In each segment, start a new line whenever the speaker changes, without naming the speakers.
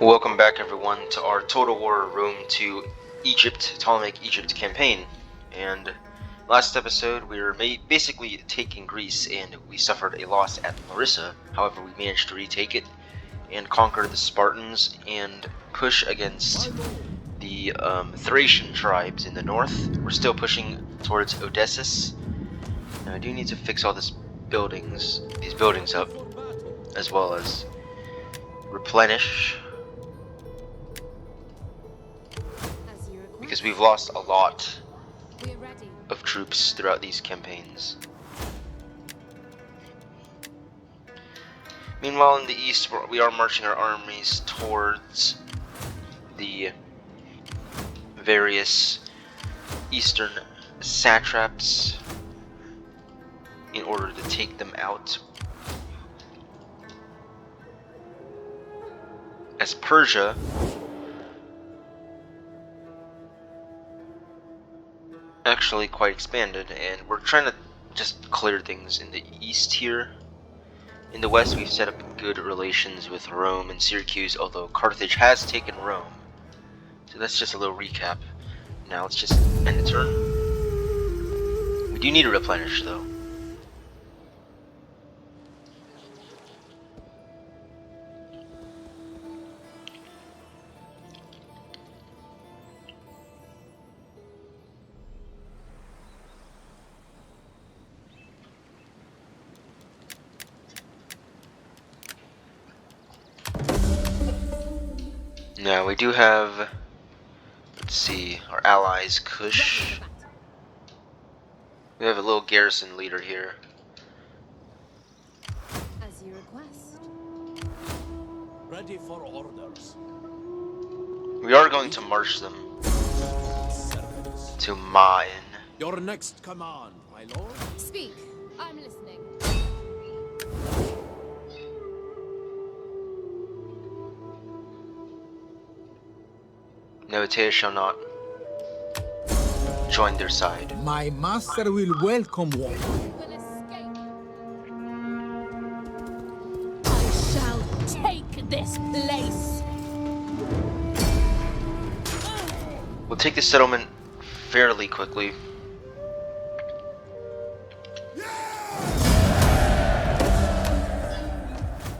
Welcome back everyone to our Total War Rome to Egypt, Ptolemaic Egypt campaign. And last episode we were basically taking Greece and we suffered a loss at Larissa. However, we managed to retake it and conquer the Spartans and push against the Thracian tribes in the north. We're still pushing towards Odysseus. Now I do need to fix all these buildings up, as well as replenish, because we've lost a lot of troops throughout these campaigns. Meanwhile, in the east, we are marching our armies towards the various eastern satraps in order to take them out. As Persia actually quite expanded, and we're trying to just clear things in the east here. In the west, we've set up good relations with Rome and Syracuse, although Carthage has taken Rome. So that's just a little recap. Now let's just end the turn. We do need to replenish though. Now we do have, let's see, our allies Kush. We have a little garrison leader here.
As you request.
Ready for orders.
We are going to march them to Main.
Your next command, my lord.
Speak. I'm listening.
Novatea shall not join their side.
My master will welcome war.
Will escape. I shall take this place.
We'll take the settlement fairly quickly.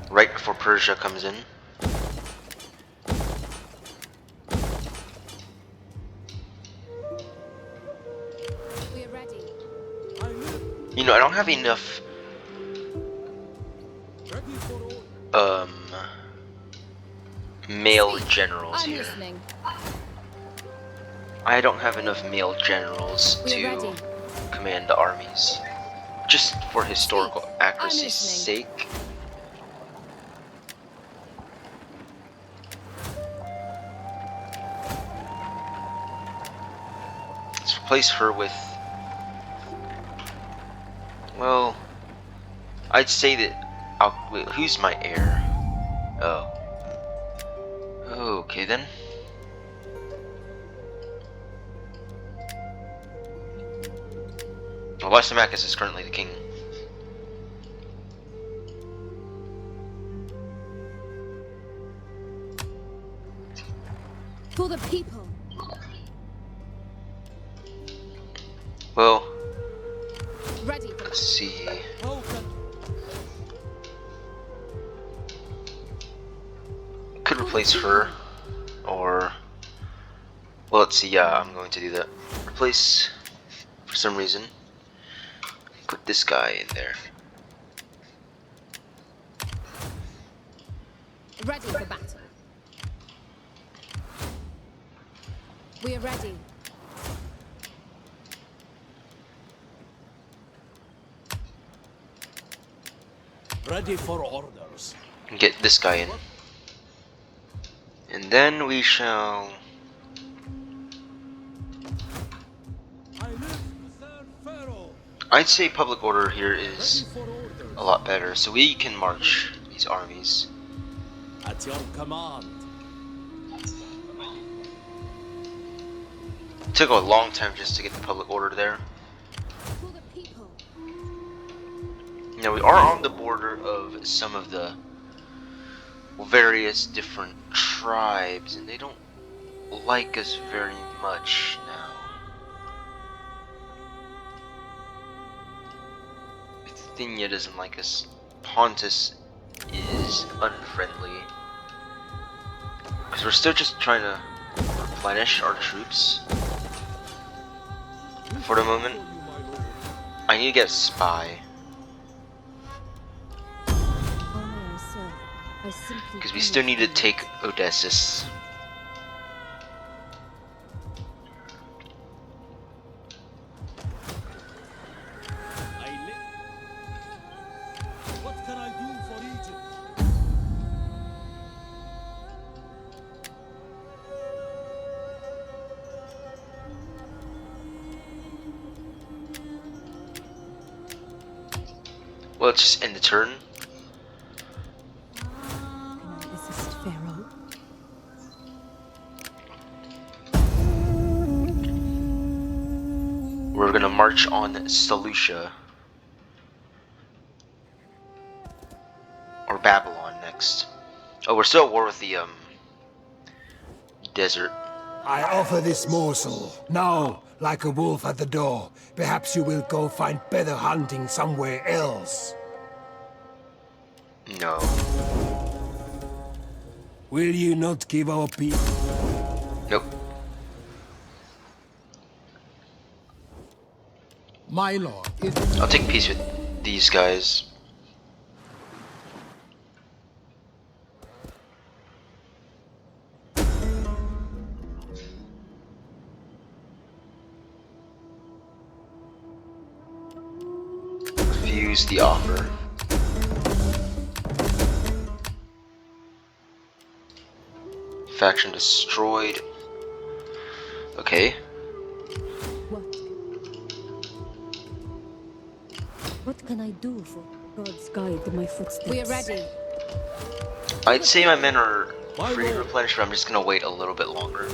Right before Persia comes in.
We're ready.
You know, I don't have enough male generals
I'm
here.
listening.
I don't have enough male generals
We're
to
ready.
command the armies. Just for historical accuracy's
listening.
sake. Let's replace her with, well, I'd say that wait, who's my heir? Oh. Okay then. Well, Lysimachus is currently the king.
For the people.
Well,
Ready for
let's see. Could replace her, or, well, let's see. Yeah, I'm going to do that. Replace, for some reason. Put this guy in there.
Ready for battle. We are ready.
Ready for orders.
And get this guy in. And then we shall. I'd say public order here is a lot better, so we can march these armies.
At your command.
It took a long time just to get the public order there.
For the people.
Now we are on the border of some of the various different tribes, and they don't like us very much now. Bithynia doesn't like us. Pontus is unfriendly. Because we're still just trying to replenish our troops. For the moment, I need to get a spy. Because we still need to take Odysseus.
What can I do for Egypt?
Well, let's just end the turn.
Can I assist Pharaoh?
We're gonna march on Seleucia. Or Babylon next. Oh, we're still at war with the, desert.
I offer this morsel. Now, like a wolf at the door, perhaps you will go find better hunting somewhere else.
No.
Will you not give our people?
Nope.
My lord is...
I'll take peace with these guys. Refuse the offer. Faction destroyed. Okay.
What can I do for God's guide my footsteps?
We are ready.
I'd say my men are free to replenish, but I'm just gonna wait a little bit longer.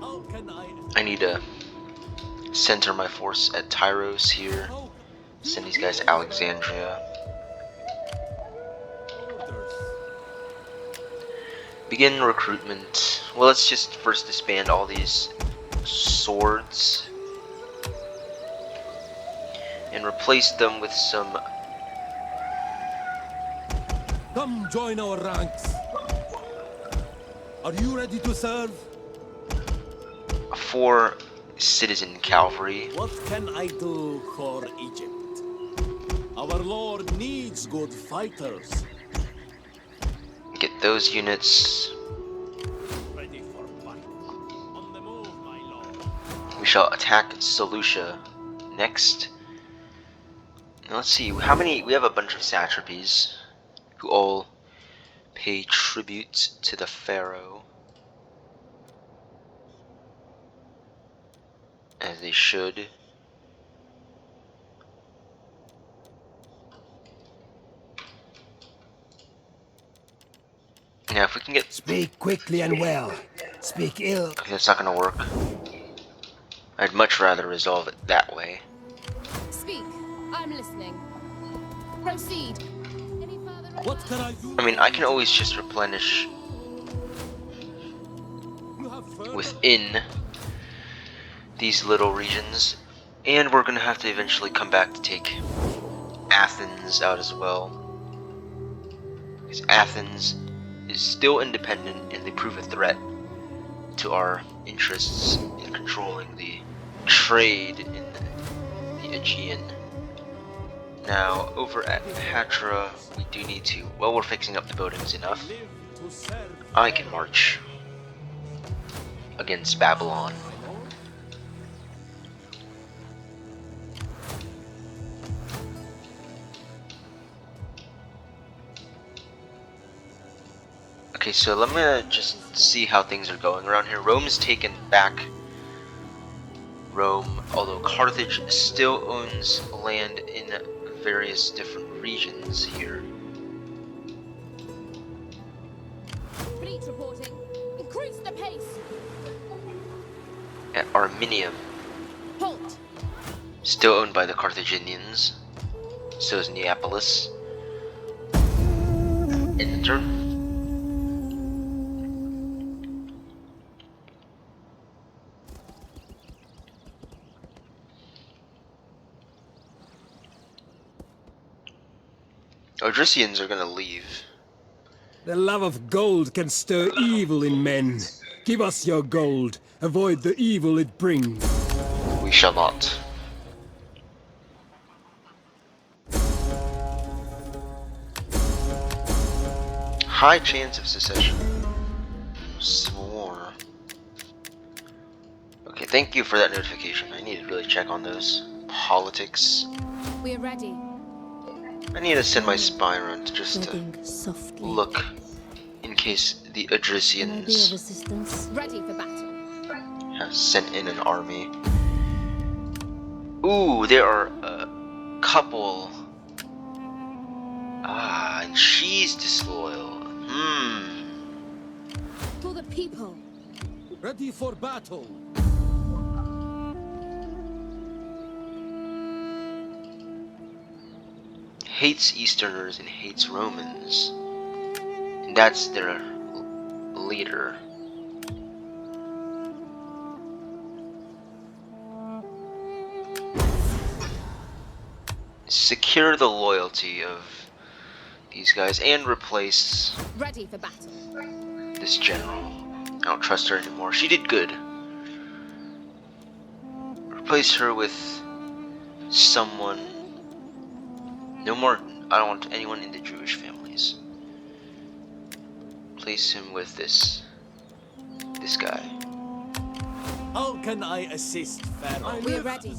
How can
I need to center my force at Tyros here. Send these guys to Alexandria.
orders?
Begin recruitment. Well, let's just first disband all these swords and replace them with some
Come join our ranks. Are you ready to serve?
4 citizen cavalry.
What can I do for Egypt? Our Lord needs good fighters.
Get those units.
Ready for fight. On the move, my lord.
We shall attack Seleucia next. Now let's see, how many? We have a bunch of satrapies who all pay tribute to the pharaoh, as they should. Now, if we can get...
Speak quickly and well. Speak ill.
Okay, that's not gonna work. I'd much rather resolve it that way.
Speak. I'm listening. Proceed. Any further
What can I do?
I mean, I can always just replenish
You have further?
within these little regions, and we're gonna have to eventually come back to take Athens out as well, because Athens is still independent and they prove a threat to our interests in controlling the trade in the Aegean. Now, over at Hatra, we do need to, well, we're fixing up the buildings enough.
Live to serve,
I can march against Babylon.
my lord.
Okay, so let me just see how things are going around here. Rome's taken back Rome, although Carthage still owns land in various different regions here.
Fleet reporting. Increase the pace.
At Arminium,
Halt.
still owned by the Carthaginians. So is Neapolis. End the turn. Odrysians are gonna leave.
The love of gold can stir evil in men. Give us your gold. Avoid the evil it brings.
We shall not. High chance of secession. Civil War. Okay, thank you for that notification. I need to really check on those. Politics.
We're ready.
I need to send my spy around just to
Treading softly.
look in case the
Can I be of
Odrysians
assistance?
Ready for battle.
have sent in an army. Ooh, there are a couple. Ah, and she's disloyal.
For the people.
Ready for battle.
Hates Easterners and hates Romans. And that's their leader. Secure the loyalty of these guys and replace
Ready for battle.
this general. I don't trust her anymore. She did good. Replace her with someone. No more. I don't want anyone in the Jewish families. Replace him with this guy.
How can I assist, Pharaoh?
We're ready.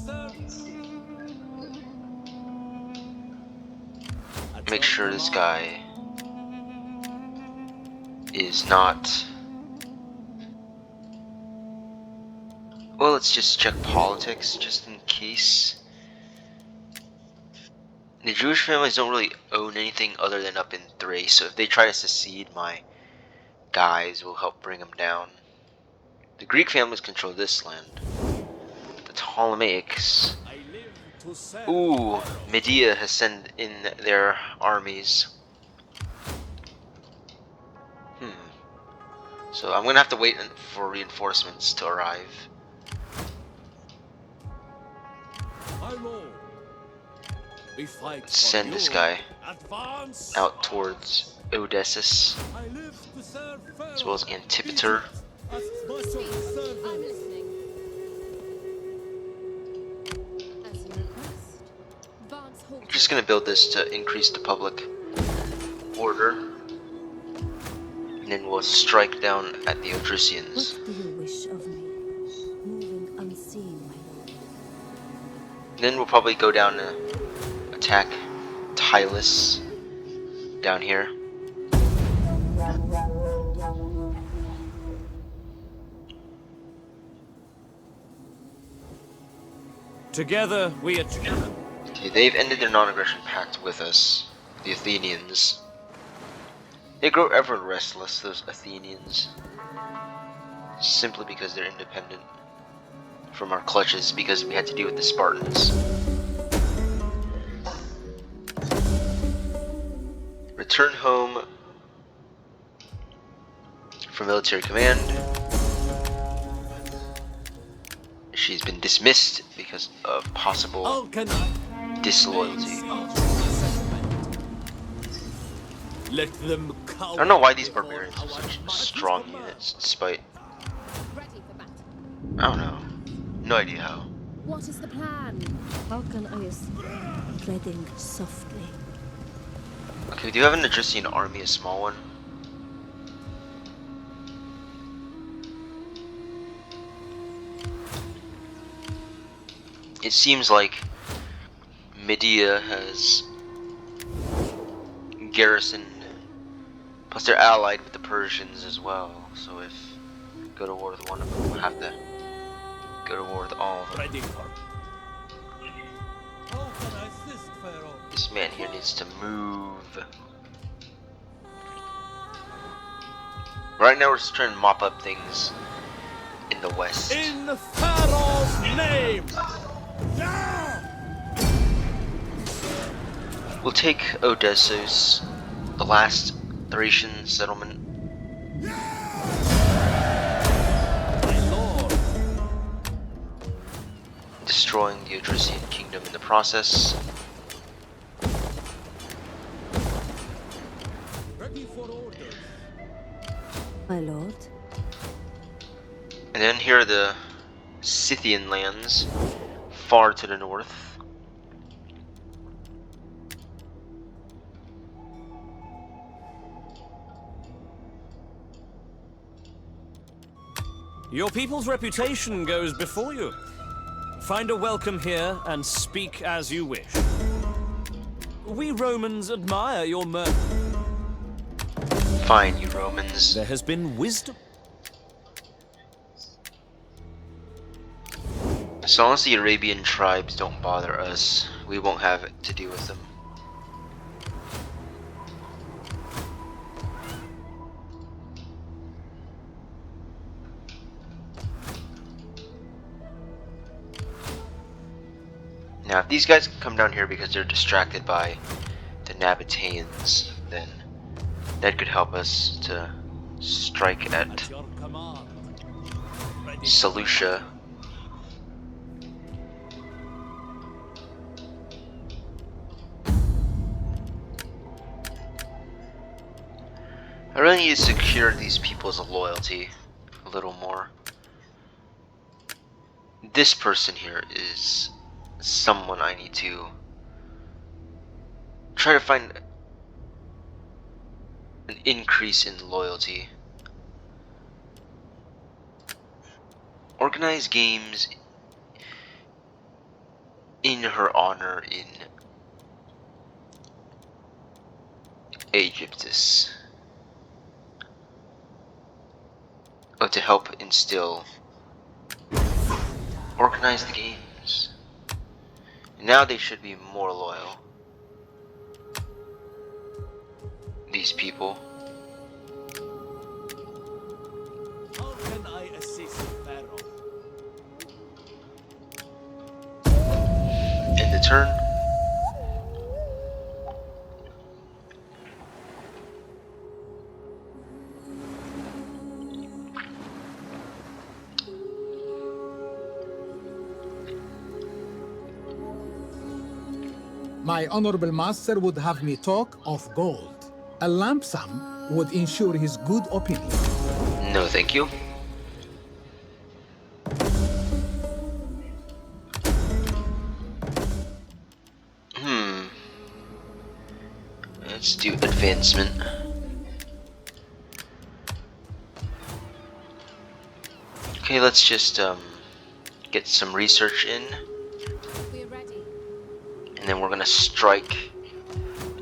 Make sure this guy is not. Well, let's just check politics just in case. The Jewish families don't really own anything other than up in Thrace, so if they try to secede, my guys will help bring them down. The Greek families control this land. The Ptolemaics.
I live to serve.
Ooh, Medea has sent in their armies. So I'm gonna have to wait for reinforcements to arrive.
My lord. We fight for
Send
you.
this guy
Advance.
out towards Odysseus,
I live to serve Pharaoh.
as well as Antipater.
As my soul serve
I'm
him.
listening. As you request. Advance halt.
I'm just gonna build this to increase the public order. And then we'll strike down at the Odrysians.
What do you wish of me? Moving unseen, my lord.
Then we'll probably go down to attack Tylus down here.
Together we achieve.
Okay, they've ended their non-aggression pact with us, the Athenians. They grow ever restless, those Athenians. Simply because they're independent from our clutches, because we had to deal with the Spartans. Return home for military command. She's been dismissed because of possible
How can I?
disloyalty.
Let them
I don't know why these barbarians are such strong units, despite...
Ready for battle.
I don't know. No idea how.
What is the plan?
How can I assist? Treading softly.
Okay, do you have an Odrysian army, a small one? It seems like Medea has garrisoned, plus they're allied with the Persians as well, so if we go to war with one of them, we'll have to go to war with all of them.
Ready for. How can I assist, Pharaoh?
This man here needs to move. Right now we're just trying to mop up things in the west.
In Pharaoh's name.
We'll take Odysseus, the last Thracian settlement.
My lord.
Destroying the Odrysian kingdom in the process.
Ready for orders.
My lord.
And then here are the Scythian lands, far to the north.
Your people's reputation goes before you. Find a welcome here and speak as you wish. We Romans admire your mirth.
Fine, you Romans.
There has been wisdom.
As long as the Arabian tribes don't bother us, we won't have to do with them. Now, if these guys come down here because they're distracted by the Nabateans, then that could help us to strike at
At your command. Ready.
Seleucia. I really need to secure these people's loyalty a little more. This person here is someone I need to try to find an increase in loyalty. Organize games in her honor in Aegyptus. Oh, to help instill. Organize the games. Now they should be more loyal. These people.
How can I assist Pharaoh?
End the turn.
My honorable master would have me talk of gold. A lump sum would ensure his good opinion.
No, thank you. Let's do advancement. Okay, let's just get some research in,
We're ready.
and then we're gonna strike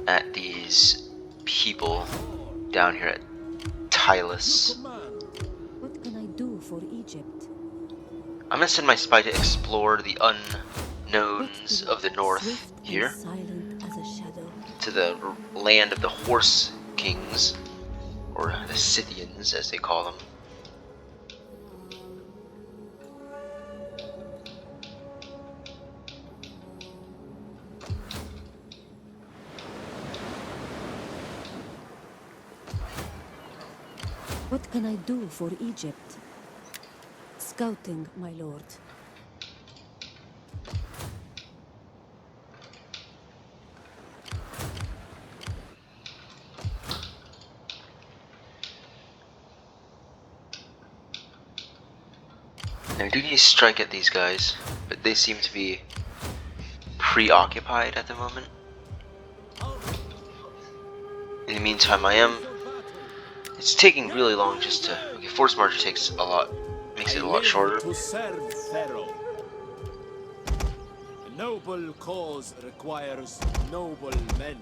at these people down here at Tylus.
Command.
What can I do for Egypt?
I'm gonna send my spy to explore the
What
unknowns
is
of the north
swift and
here,
silent as a shadow?
to the land of the horse kings, or the Scythians as they call them.
What can I do for Egypt? Scouting, my lord.
Now, I do need to strike at these guys, but they seem to be preoccupied at the moment. In the meantime, it's taking really long just to. Okay, force march takes a lot, makes it a
I
lot
live
shorter.
to serve Pharaoh. A noble cause requires noble men.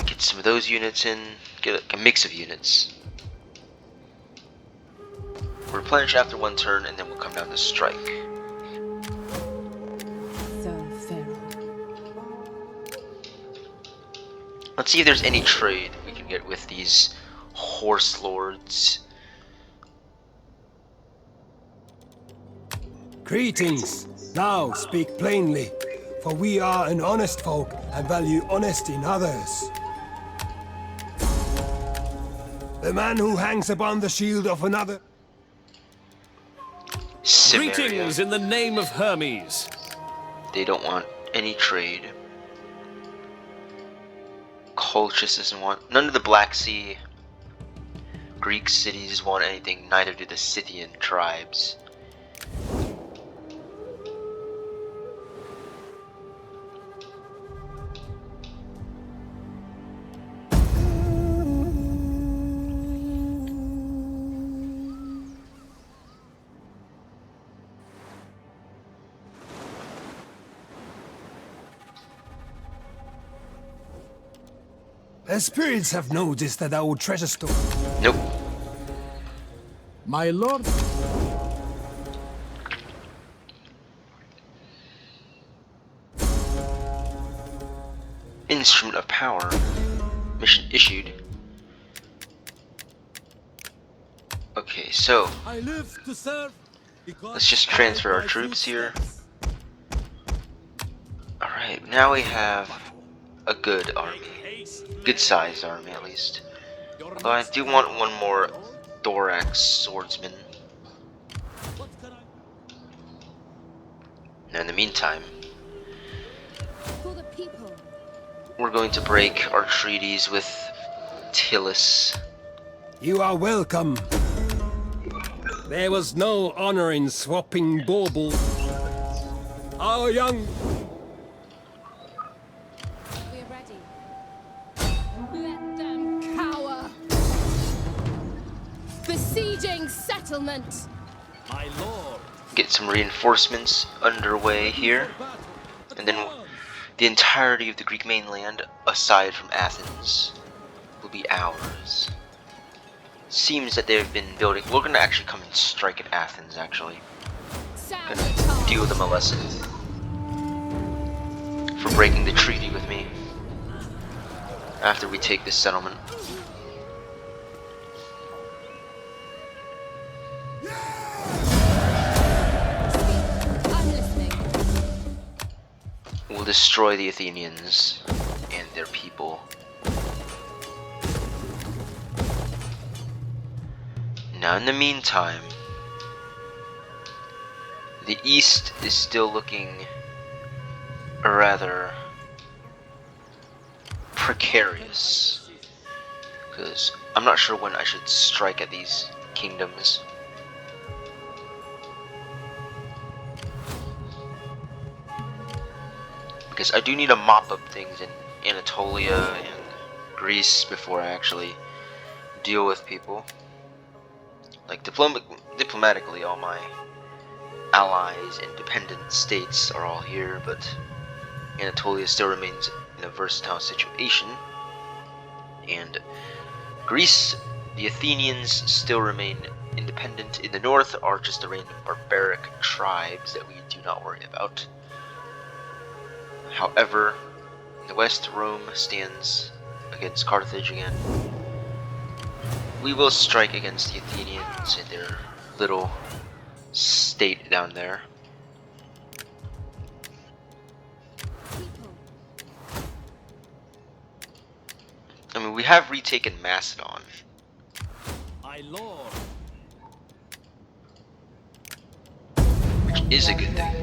Get some of those units in, get a mix of units. Replenish after one turn, and then we'll come down to strike.
Serve Pharaoh.
Let's see if there's any trade we can get with these horse lords.
Greetings. Now speak plainly, for we are an honest folk and value honesty in others. The man who hangs upon the shield of another.
Cimmeria.
Greetings in the name of Hermes.
They don't want any trade. Colchis doesn't want. None of the Black Sea Greek cities want anything, neither do the Scythian tribes.
The spirits have noticed that our treasure store.
Nope.
My lord,
Instrument of power. Mission issued. Okay, so
I live to serve because
let's just transfer our
my
troops here.
footsteps.
Alright, now we have a good army. Good sized army at least. Although I do want one more thorax swordsman.
What can I
Now in the meantime,
For the people.
we're going to break our treaties with Tillis.
You are welcome. There was no honor in swapping bauble. Our young...
We're ready. Let them cower. Besieging settlement.
my lord?
Get some reinforcements underway here. And then the entirety of the Greek mainland, aside from Athens, will be ours. Seems that they've been building. We're gonna actually come and strike at Athens, actually.
Sound
Gonna
the charge.
deal them a lesson for breaking the treaty with me after we take this settlement.
I'm listening.
We'll destroy the Athenians and their people. Now in the meantime, the east is still looking rather precarious, because I'm not sure when I should strike at these kingdoms. Because I do need to mop up things in Anatolia and Greece before I actually deal with people. Like diplomatically, all my allies and dependent states are all here, but Anatolia still remains in a versatile situation. And Greece, the Athenians still remain independent. In the north are just a random barbaric tribes that we do not worry about. However, in the west, Rome stands against Carthage again. We will strike against the Athenians and their little state down there.
People.
I mean, we have retaken Macedon.
My lord.
Which is a good thing.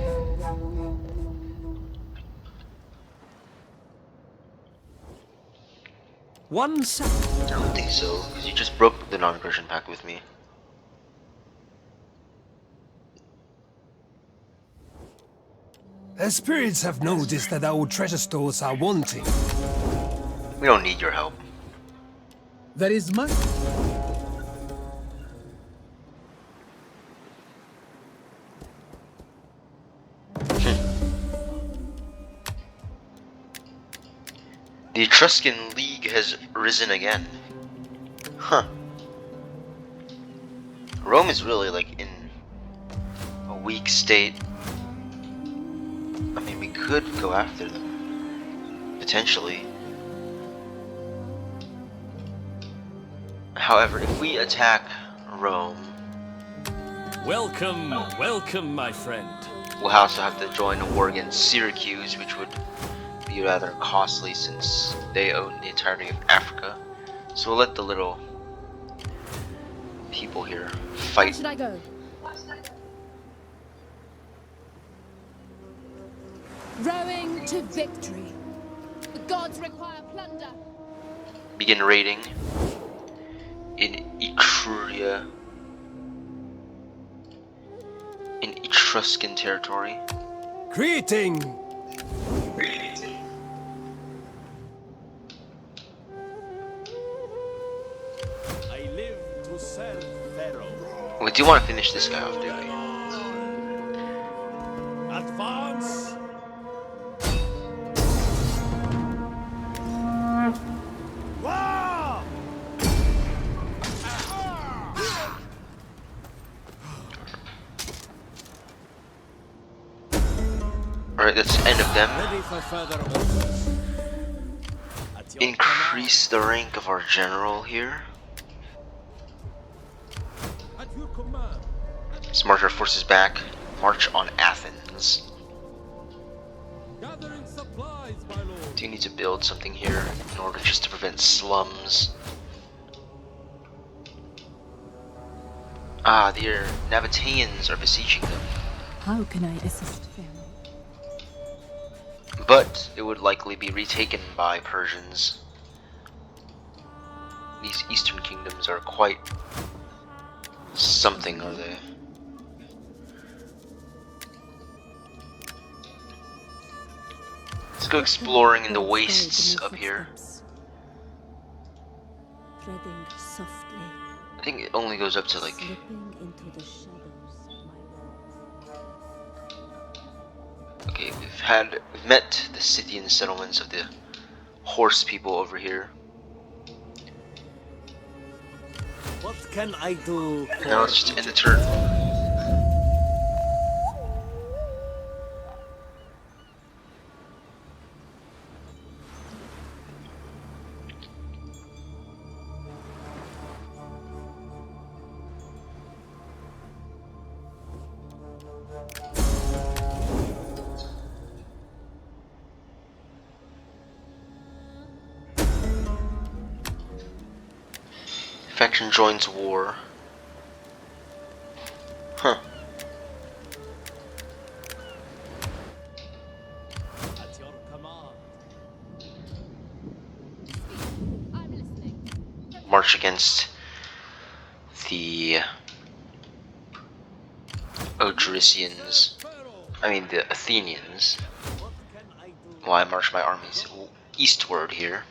One second.
I don't think so, because you just broke the non-aggression pact with me.
The spirits have noticed that our treasure stores are wanting.
We don't need your help.
there is much.
The Etruscan League has risen again. Huh. Rome is really like in a weak state. I mean, we could go after them. Potentially. However, if we attack Rome,
Welcome, welcome, my friend.
we'll also have to join a war against Syracuse, which would be rather costly since they own the entirety of Africa. So we'll let the little people here
Where
fight.
should I go? Rowing to victory. The gods require plunder.
Begin raiding in Etruria, in Etruscan territory.
Greeting!
I live to serve Pharaoh.
We do want to finish this guy off, do we?
Advance! Wah!
Alright, that's the end of them.
Ready for further orders. At your
Increase the rank of our general here.
command. At your command.
Let's march our forces back. March on Athens.
Gathering supplies, my lord.
Do you need to build something here in order just to prevent slums? Ah, the Nabateans are besieging them.
How can I assist Pharaoh?
But it would likely be retaken by Persians. These eastern kingdoms are quite something, are they? Let's go exploring in the wastes up here.
Treading softly,
I think it only goes up to like...
slipping into the shadows, my lord.
Okay, we've met the Scythian settlements of the horse people over here.
What can I do for
Now let's just end the turn. Faction joins war. Huh.
At your command.
I'm listening.
March against the Odrysians. I mean the Athenians.
What can I do?
While I march my armies eastward here.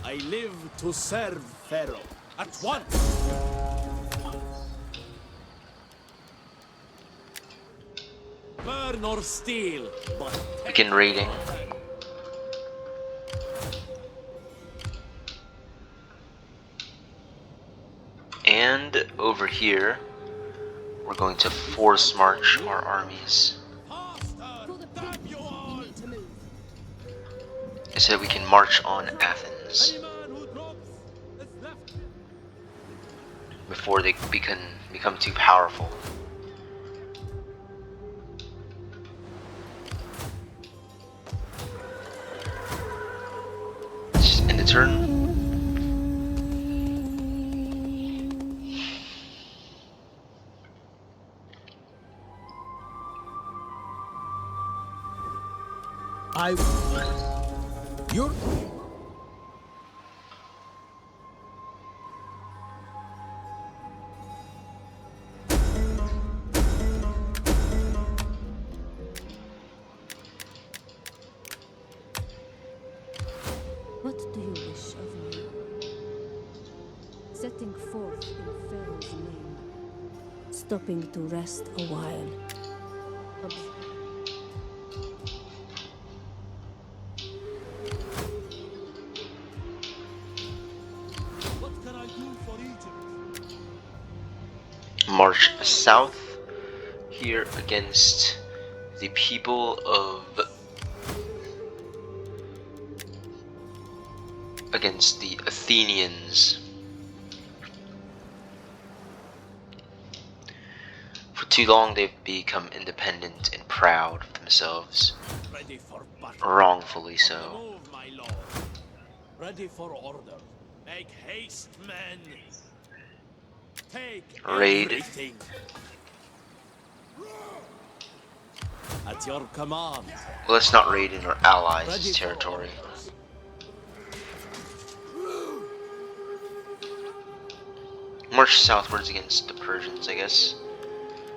I live to serve Pharaoh. At once! Burn or steal, but
Begin raiding. And over here, we're going to force march our armies.
For the
damn you all!
need to move.
They said we can march on Athens
Any man who drops is left.
before they become too powerful. Let's just end the turn.
You're...
What do you wish of me? Setting forth in Pharaoh's name, stopping to rest a while.
What can I do for Egypt?
March south here against the people of against the Athenians. For too long, they've become independent and proud of themselves.
Ready for battle.
Wrongfully
On
so.
the move, my lord. Ready for order. Make haste, men. Take
Raid.
everything. At your command.
Well, let's not raid in our allies' territory. March southwards against the Persians, I guess.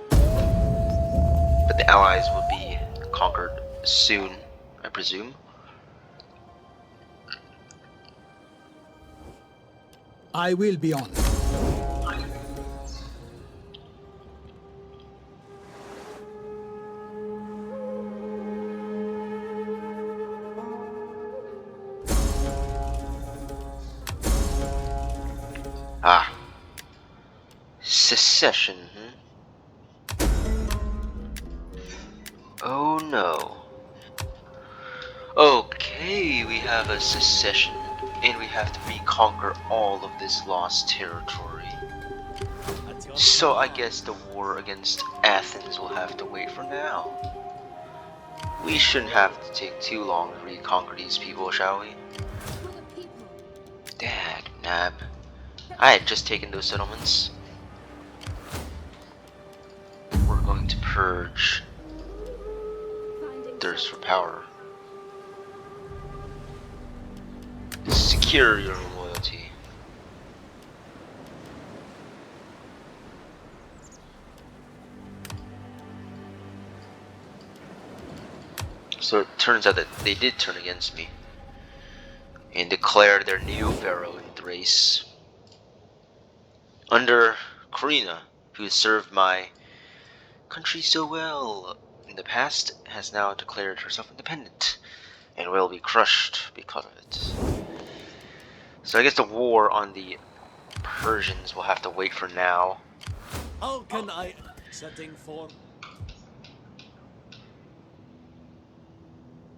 But the allies will be conquered soon, I presume.
I will be on it.
Ah. Secession, Oh no. Okay, we have a secession, and we have to reconquer all of this lost territory.
At your
So I
command.
guess the war against Athens will have to wait for now. We shouldn't have to take too long to reconquer these people, shall we?
For the people.
Dag nab. I had just taken those settlements. We're going to purge
Finding
thirst for power. Secure your loyalty. So it turns out that they did turn against me and declared their new pharaoh in Thrace. Under Corinna, who served my country so well in the past, has now declared herself independent and will be crushed because of it. So I guess the war on the Persians will have to wait for now.
How can I setting for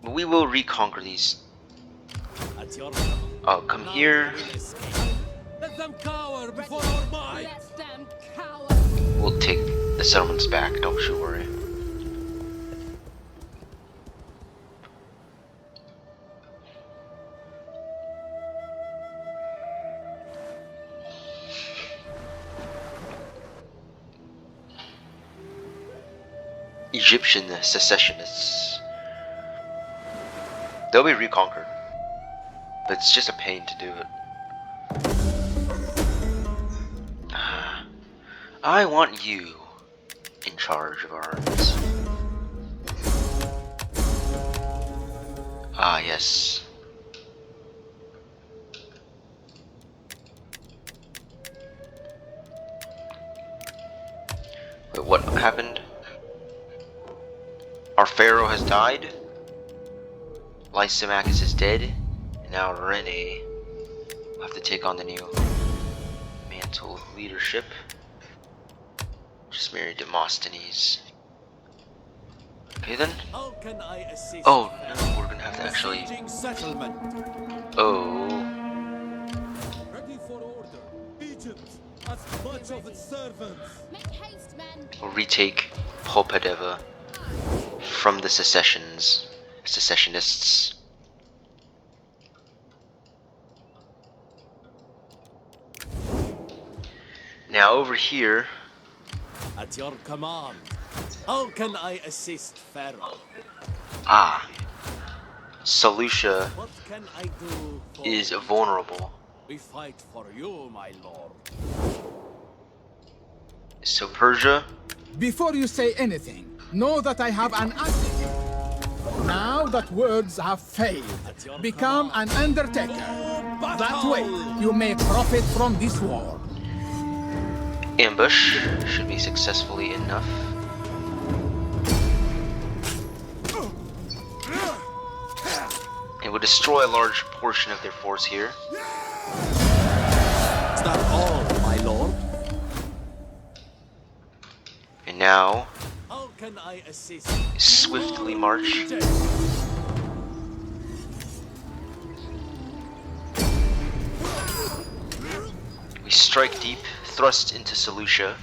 But we will reconquer these.
at your
Oh, come here.
None will escape. Let them cower before our might.
Let them cower.
We'll take the settlements back, don't you worry. Egyptian secessionists. They'll be reconquered, but it's just a pain to do it. I want you in charge of arms. Ah, yes. Wait, what happened? Our pharaoh has died. Lysimachus is dead. And now Rene will have to take on the new mantle of leadership. Just married Demosthenes. Okay then.
How can I assist?
Oh no, we're gonna have to actually.
Besieging settlement.
Oh.
Ready for order. Egypt, as much of its servants.
Make haste, men.
We'll retake Popadeva from the secessionists. Now over here,
At your command. How can I assist Pharaoh?
Seleucia
What can I do for
is vulnerable.
We fight for you, my lord.
So Persia,
Before you say anything, know that I have an answer. Now that words have failed, become an undertaker. That way, you may profit from this war.
ambush should be successfully enough. It will destroy a large portion of their force here.
Is that all, my lord?
And now,
How can I assist?
swiftly march.
Egypt.
We strike deep, thrust into Seleucia.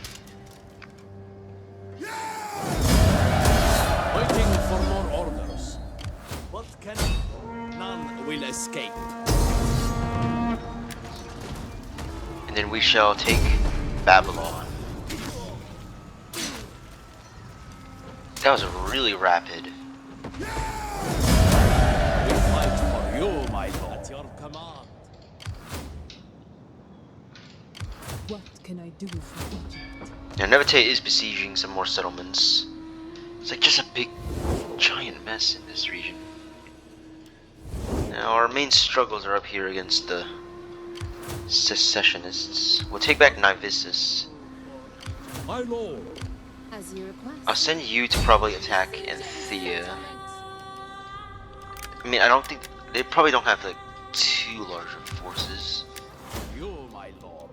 escape.
And then we shall take Babylon. That was really rapid.
We fight for you, my lord. At your command.
What can I do for Egypt?
Now Nevitate is besieging some more settlements. It's like just a big, giant mess in this region. Now our main struggles are up here against the secessionists. We'll take back Nivissus.
My lord.
As you request.
I'll send you to probably attack Anthea. I mean, I don't think they probably don't have like too large of forces.
You, my lord.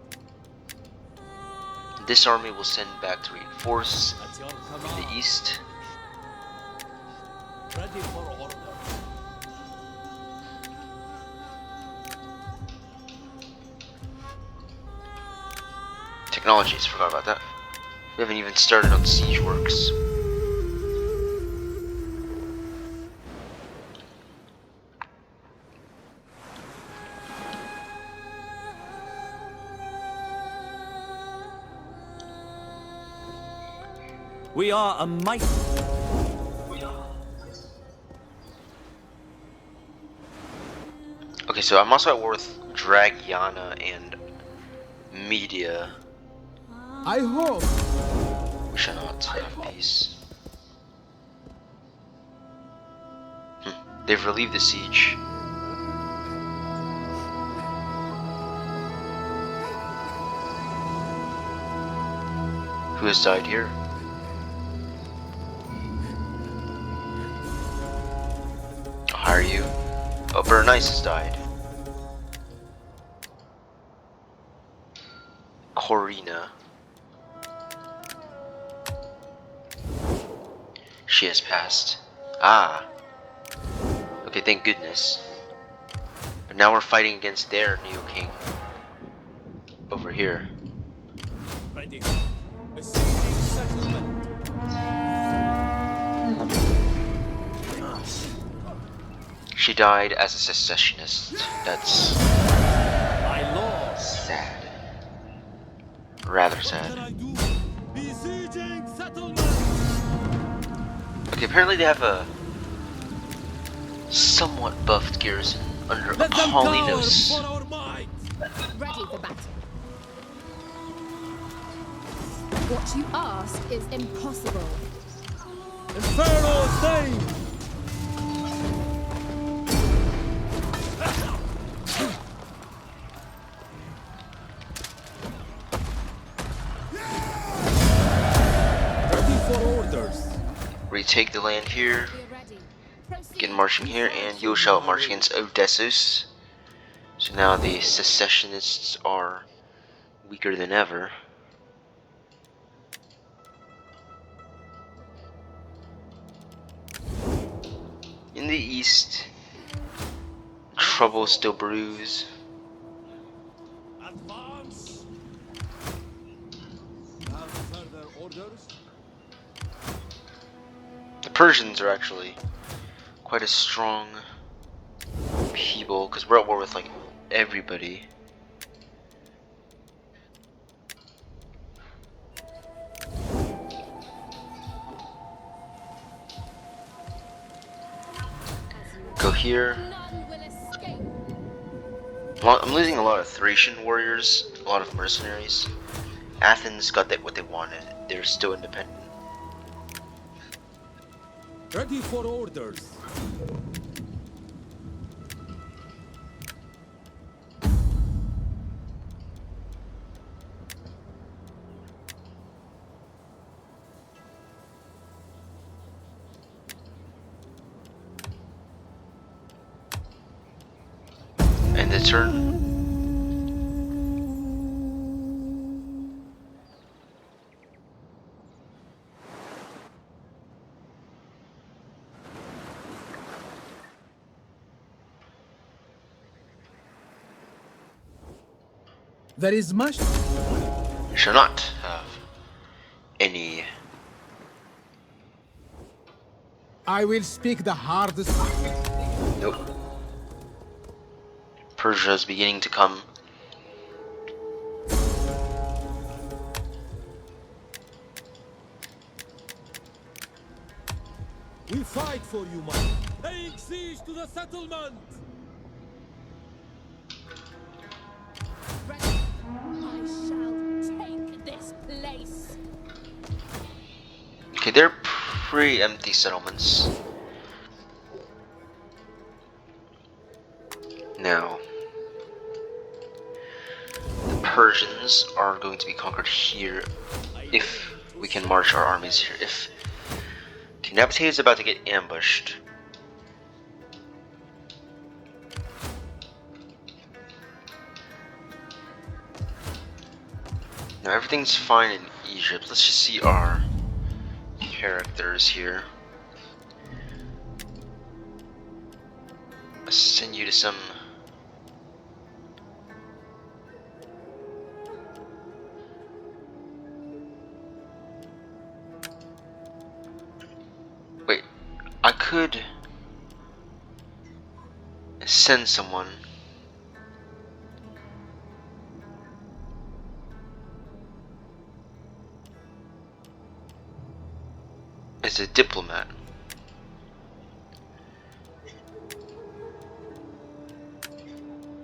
This army will send back to reinforce
At your
in
command.
the east.
Ready for order.
Technologies, forgot about that. We haven't even started on siege works.
We are a mighty.
Okay, so I'm also at war with Dragiana and Media.
I hope.
We shall not have peace. They've relieved the siege. Who has died here? I'll hire you. Oh, Berenice has died. Corinna. She has passed. Ah. Okay, thank goodness. But now we're fighting against their new king. Over here.
Ready. Besieging settlement.
She died as a secessionist. That's
My lord.
sad. Rather
What
sad.
can I do? Besieging settlement.
Okay, apparently they have a somewhat buffed garrison under
Let them cower
Apollinos.
for our might.
Ready for battle. What you ask is impossible.
Inferno stay. Ready for orders.
Retake the land here.
We're ready. Proceed.
Get marching here, and you shall march against Odessus. So now the secessionists are weaker than ever. In the east, trouble still brews.
Advance. Have further orders.
The Persians are actually quite a strong people, because we're at war with like everybody. Go here.
None will escape.
I'm losing a lot of Thracian warriors, a lot of mercenaries. Athens got what they wanted. They're still independent.
Ready for orders.
And the turn.
There is much.
We shall not have any.
I will speak the hardest.
Nope. Persia is beginning to come.
We fight for you, man. Laying siege to the settlement.
I shall take this place.
Okay, they're pretty empty settlements. Now, the Persians are going to be conquered here if we can march our armies here. If Nabatea is about to get ambushed. Now everything's fine in Egypt. Let's just see our characters here. Let's send you to some wait, I could send someone. As a diplomat.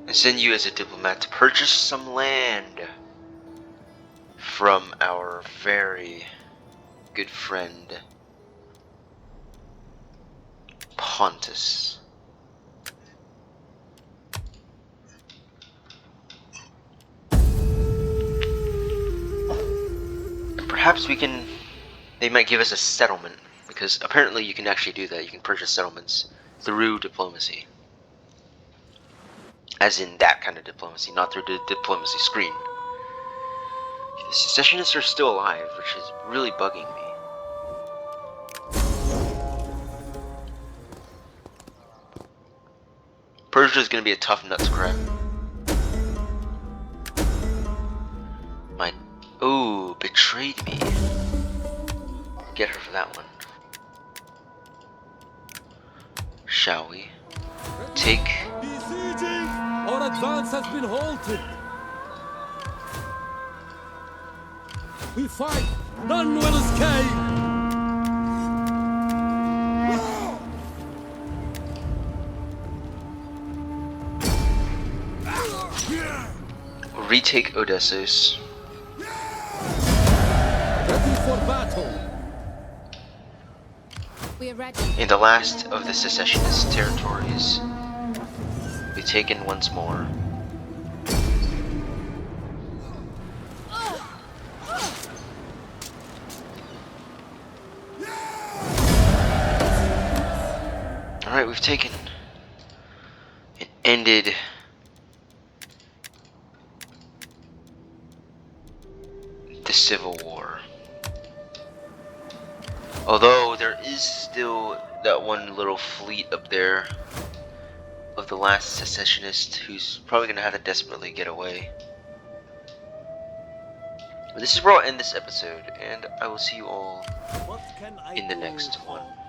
And send you as a diplomat to purchase some land from our very good friend Pontus. Perhaps we can, they might give us a settlement, because apparently you can actually do that. You can purchase settlements through diplomacy. As in that kind of diplomacy, not through the diplomacy screen. The secessionists are still alive, which is really bugging me. Persia is going to be a tough nut to crack. Ooh, betrayed me. Get her for that one. Shall we? Take.
Besieging! Our advance has been halted. We fight. None will escape.
Retake Odessos.
Ready for battle.
We are ready.
In the last of the secessionist territories be taken once more. Alright, we've taken and ended the Civil War. Although there is still that one little fleet up there of the last secessionist who's probably gonna have to desperately get away. But this is where I'll end this episode, and I will see you all
What can I
in the
do
next
for
one.